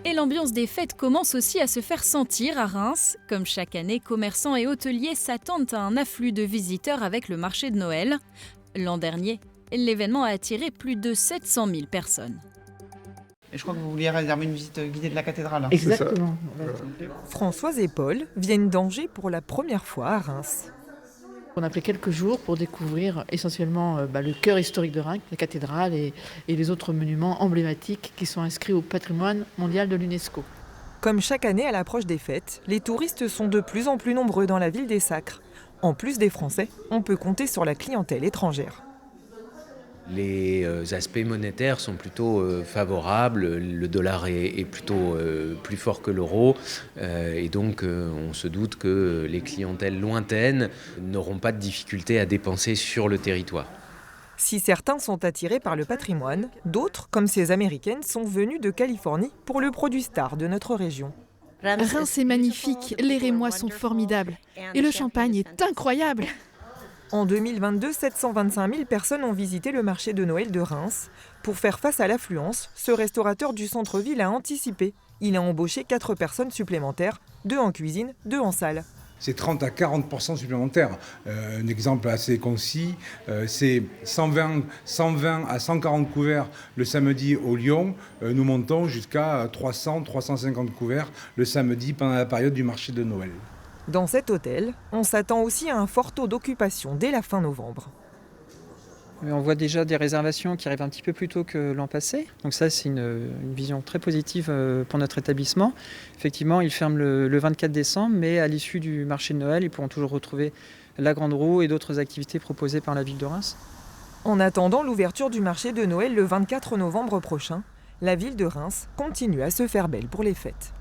Et l'ambiance des fêtes commence aussi à se faire sentir à Reims. Comme chaque année, commerçants et hôteliers s'attendent à un afflux de visiteurs avec le marché de Noël. L'an dernier, l'événement a attiré plus de 700 000 personnes. Et je crois que vous vouliez réserver une visite guidée de la cathédrale. Exactement. Françoise et Paul viennent d'Angers pour la première fois à Reims. On a pris quelques jours pour découvrir essentiellement le cœur historique de Reims, la cathédrale et les autres monuments emblématiques qui sont inscrits au patrimoine mondial de l'UNESCO. Comme chaque année à l'approche des fêtes, les touristes sont de plus en plus nombreux dans la ville des Sacres. En plus des Français, on peut compter sur la clientèle étrangère. Les aspects monétaires sont plutôt favorables, le dollar est plutôt plus fort que l'euro et donc on se doute que les clientèles lointaines n'auront pas de difficulté à dépenser sur le territoire. Si certains sont attirés par le patrimoine, d'autres, comme ces Américaines, sont venues de Californie pour le produit star de notre région. Reims est magnifique, les Rémois sont formidables et le champagne est incroyable. En 2022, 725 000 personnes ont visité le marché de Noël de Reims. Pour faire face à l'affluence, ce restaurateur du centre-ville a anticipé. Il a embauché 4 personnes supplémentaires, 2 en cuisine, 2 en salle. C'est 30 à 40% supplémentaires. Un exemple assez concis, c'est 120 à 140 couverts le samedi au Lion. Nous montons jusqu'à 300-350 couverts le samedi pendant la période du marché de Noël. Dans cet hôtel, on s'attend aussi à un fort taux d'occupation dès la fin novembre. On voit déjà des réservations qui arrivent un petit peu plus tôt que l'an passé. Donc ça, c'est une vision très positive pour notre établissement. Effectivement, ils ferment le 24 décembre, mais à l'issue du marché de Noël, ils pourront toujours retrouver la Grande Roue et d'autres activités proposées par la ville de Reims. En attendant l'ouverture du marché de Noël le 24 novembre prochain, la ville de Reims continue à se faire belle pour les fêtes.